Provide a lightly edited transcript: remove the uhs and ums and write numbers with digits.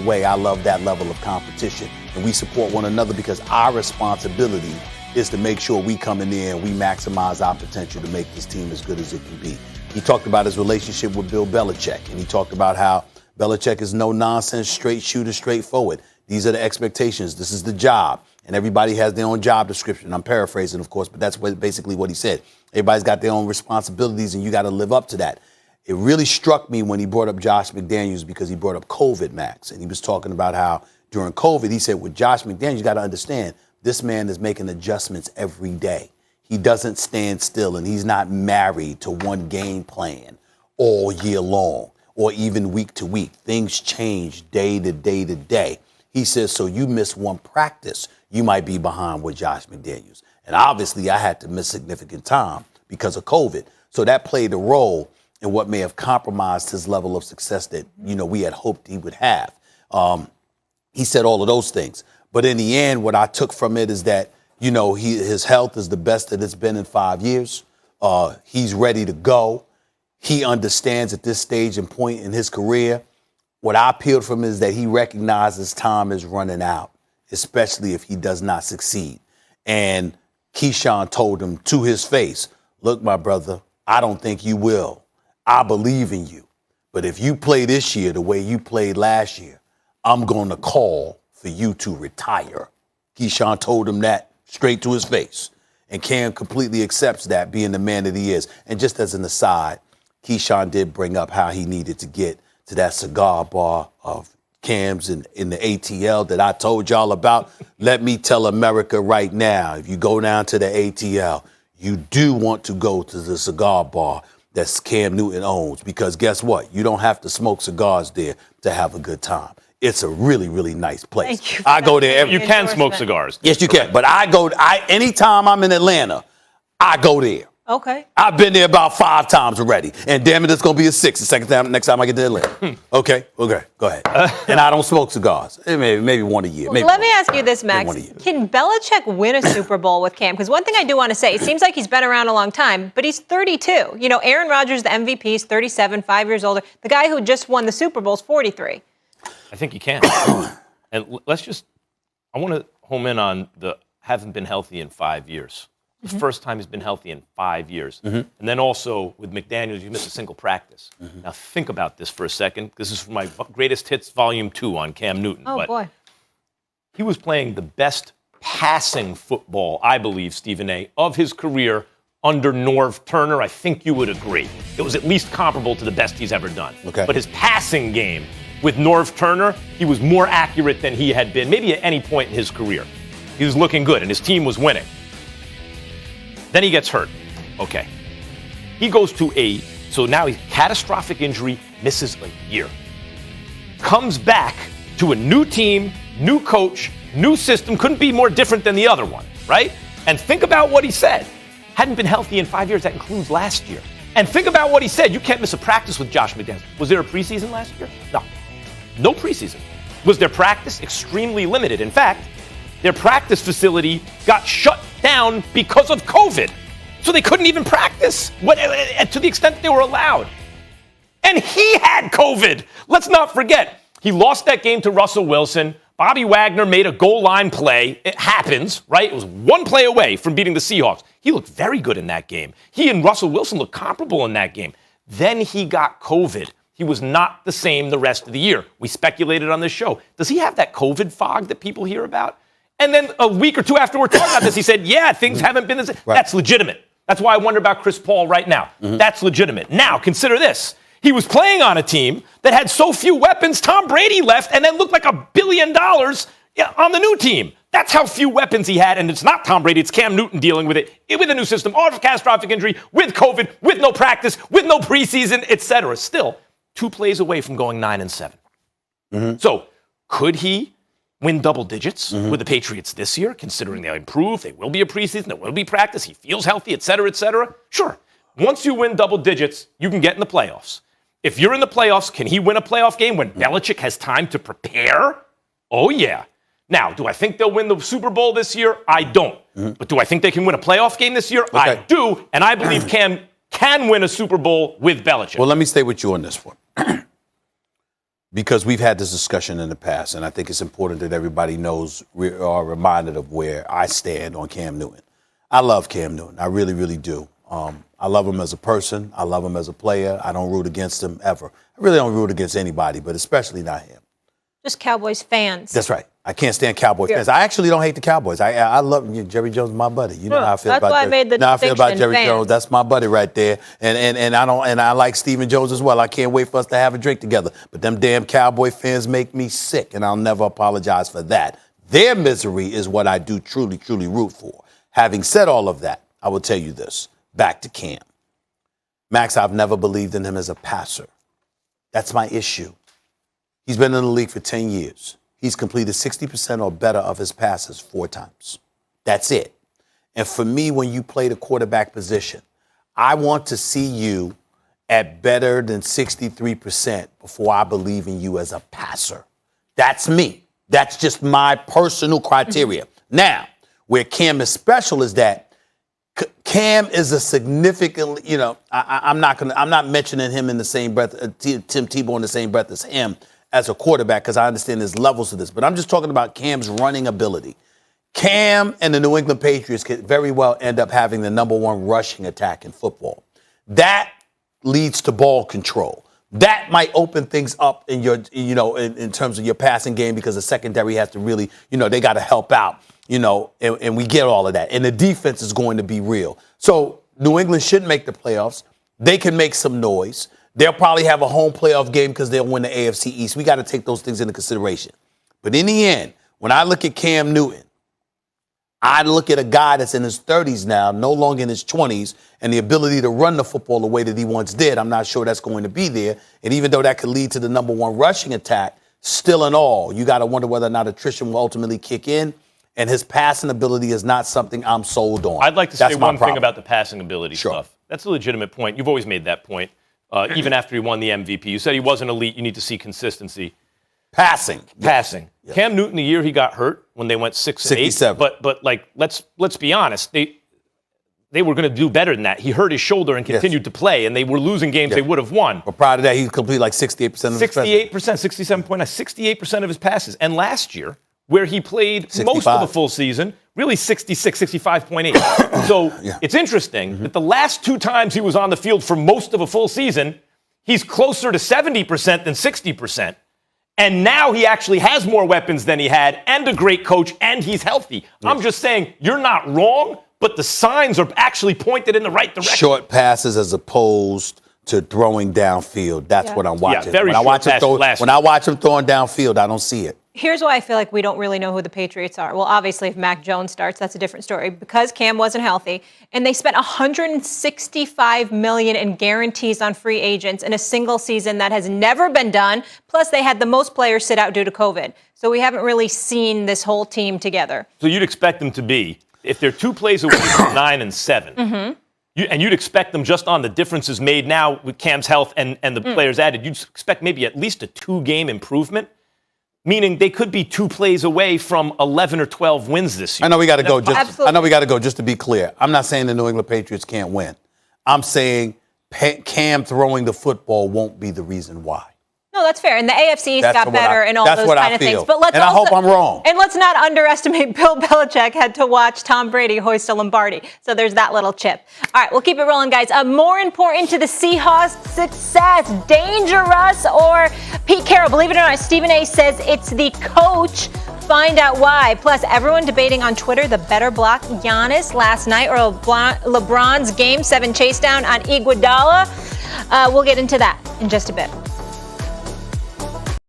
way, I love that level of competition. And we support one another because our responsibility is to make sure we come in there and we maximize our potential to make this team as good as it can be. He talked about his relationship with Bill Belichick, and he talked about how Belichick is no nonsense, straight shooter, straightforward. These are the expectations. This is the job. And everybody has their own job description. I'm paraphrasing, of course, but that's basically what he said. Everybody's got their own responsibilities, and you got to live up to that. It really struck me when he brought up Josh McDaniels because he brought up COVID, Max. And he was talking about how during COVID, he said, with Josh McDaniels, you got to understand, this man is making adjustments every day. He doesn't stand still, and he's not married to one game plan all year long or even week to week. Things change day to day to day. He says, so you miss one practice, you might be behind with Josh McDaniels. And obviously, I had to miss significant time because of COVID. So that played a role in what may have compromised his level of success that, we had hoped he would have. He said all of those things. But in the end, what I took from it is that, his health is the best that it's been in 5 years. He's ready to go. He understands at this stage and point in his career. What I peeled from is that he recognizes time is running out, especially if he does not succeed. And Keyshawn told him to his face, look, my brother, I don't think you will. I believe in you. But if you play this year the way you played last year, I'm going to call for you to retire. Keyshawn told him that straight to his face. And Cam completely accepts that, being the man that he is. And just as an aside, Keyshawn did bring up how he needed to get to that cigar bar of Cam's in the ATL that I told y'all about. Let me tell America right now, if you go down to the ATL, you do want to go to the cigar bar that Cam Newton owns, because guess what? You don't have to smoke cigars there to have a good time. It's a really, really nice place. I go there. You can smoke cigars. Yes, you can. But anytime I'm in Atlanta, I go there. Okay. I've been there about 5 times already. And damn it, it's going to be a 6th next time I get to Atlanta. Okay, go ahead. And I don't smoke cigars. Maybe one a year. Let me ask you this, Max. Can Belichick win a Super Bowl with Cam? Because one thing I do want to say, it seems like he's been around a long time, but he's 32. Aaron Rodgers, the MVP, is 37, 5 years older. The guy who just won the Super Bowl is 43. I think he can. And I want to home in on the haven't been healthy in 5 years. The first time he's been healthy in 5 years. And then also with McDaniels, you missed a single practice. Now think about this for a second. This is from my Greatest Hits Volume 2 on Cam Newton. Oh, boy. He was playing the best passing football, I believe, Stephen A., of his career under Norv Turner. I think you would agree. It was at least comparable to the best he's ever done. Okay. But his passing game with Norv Turner, he was more accurate than he had been maybe at any point in his career. He was looking good, and his team was winning. Then he gets hurt. Okay. He goes to so now he's catastrophic injury, misses a year. Comes back to a new team, new coach, new system, couldn't be more different than the other one, right? And think about what he said. Hadn't been healthy in 5 years, that includes last year. And think about what he said. You can't miss a practice with Josh McDaniels. Was there a preseason last year? No preseason. Was their practice? Extremely limited. In fact, their practice facility got shut down because of COVID. So they couldn't even practice to the extent that they were allowed. And he had COVID. Let's not forget, he lost that game to Russell Wilson. Bobby Wagner made a goal line play. It happens, right? It was one play away from beating the Seahawks. He looked very good in that game. He and Russell Wilson looked comparable in that game. Then he got COVID. He was not the same the rest of the year. We speculated on this show. Does he have that COVID fog that people hear about? And then a week or two after we're talking about this, he said, yeah, things haven't been the same. Right. That's legitimate. That's why I wonder about Chris Paul right now. That's legitimate. Now, consider this. He was playing on a team that had so few weapons, Tom Brady left and then looked like $1 billion on the new team. That's how few weapons he had, and it's not Tom Brady, it's Cam Newton dealing with it, with a new system, all of a catastrophic injury, with COVID, with no practice, with no preseason, etc. Still, 2 plays away from going 9-7. So, could he win double digits with the Patriots this year, considering they'll improve, they will be a preseason, there will be practice, he feels healthy, etc., etc.? Sure. Once you win double digits, you can get in the playoffs. If you're in the playoffs, can he win a playoff game when Belichick has time to prepare? Oh, yeah. Now, do I think they'll win the Super Bowl this year? I don't. But do I think they can win a playoff game this year? Okay. I do, and I believe Cam can win a Super Bowl with Belichick. Well, let me stay with you on this one. because we've had this discussion in the past, and I think it's important that everybody knows we are reminded of where I stand on Cam Newton. I love Cam Newton. I really, really do. I love him as a person. I love him as a player. I don't root against him ever. I really don't root against anybody, but especially not him. Just Cowboys fans. That's right. I can't stand Cowboys fans. I actually don't hate the Cowboys. I love Jerry Jones, my buddy. You know how I feel about Jerry Jones. That's my buddy right there. And I like Stephen Jones as well. I can't wait for us to have a drink together. But them damn Cowboy fans make me sick, and I'll never apologize for that. Their misery is what I do truly, truly root for. Having said all of that, I will tell you this. Back to Cam. Max, I've never believed in him as a passer. That's my issue. He's been in the league for 10 years. He's completed 60% or better of his passes 4 times. That's it. And for me, when you play the quarterback position, I want to see you at better than 63% before I believe in you as a passer. That's me. That's just my personal criteria. Now, where Cam is special is that Cam is a significant, I'm not mentioning him in the same breath, Tim Tebow in the same breath as him as a quarterback, because I understand there's levels to this. But I'm just talking about Cam's running ability. Cam and the New England Patriots could very well end up having the number 1 rushing attack in football. That leads to ball control. That might open things up in your, in terms of your passing game, because the secondary has to really, they got to help out. And we get all of that. And the defense is going to be real. So New England shouldn't make the playoffs. They can make some noise. They'll probably have a home playoff game because they'll win the AFC East. We got to take those things into consideration. But in the end, when I look at Cam Newton, I look at a guy that's in his 30s now, no longer in his 20s, and the ability to run the football the way that he once did. I'm not sure that's going to be there. And even though that could lead to the number 1 rushing attack, still in all, you got to wonder whether or not attrition will ultimately kick in. And his passing ability is not something I'm sold on. I'd like to say one thing about the passing ability stuff. That's a legitimate point. You've always made that point, even after he won the MVP. You said he wasn't elite. You need to see consistency. Passing. Yes. Cam Newton, the year he got hurt when they went 6-8. But like, let's be honest. They were going to do better than that. He hurt his shoulder and continued to play, and they were losing games they would have won. But prior to that, he completed like 68% of his passes. 68%, 68% of his passes. And last year, where he played 65. Most of the full season, really 66, 65.8. So it's interesting that the last 2 times he was on the field for most of a full season, he's closer to 70% than 60%. And now he actually has more weapons than he had, and a great coach, and he's healthy. I'm just saying, you're not wrong, but the signs are actually pointed in the right direction. Short passes as opposed to throwing downfield. That's what I'm watching. When I watch him throwing downfield, I don't see it. Here's why I feel like we don't really know who the Patriots are. Well, obviously, if Mac Jones starts, that's a different story. Because Cam wasn't healthy, and they spent $165 million in guarantees on free agents in a single season that has never been done. Plus, they had the most players sit out due to COVID. So we haven't really seen this whole team together. So you'd expect them to be, if they're 2 plays away from 9-7, and you'd expect them just on the differences made now with Cam's health and the players added, you'd expect maybe at least a 2-game improvement. Meaning they could be 2 plays away from 11 or 12 wins this year. I know we got to go. Just to be clear. I'm not saying the New England Patriots can't win. I'm saying Cam throwing the football won't be the reason why. No, that's fair. And the AFC got better and all those kind of things. But I hope I'm wrong. And let's not underestimate Bill Belichick had to watch Tom Brady hoist a Lombardi. So there's that little chip. All right, we'll keep it rolling, guys. More important to the Seahawks' success, Dangerous or Pete Carroll? Believe it or not, Stephen A. says it's the coach. Find out why. Plus, everyone debating on Twitter the better block Giannis last night or LeBron's Game 7 chase down on Iguodala. We'll get into that in just a bit.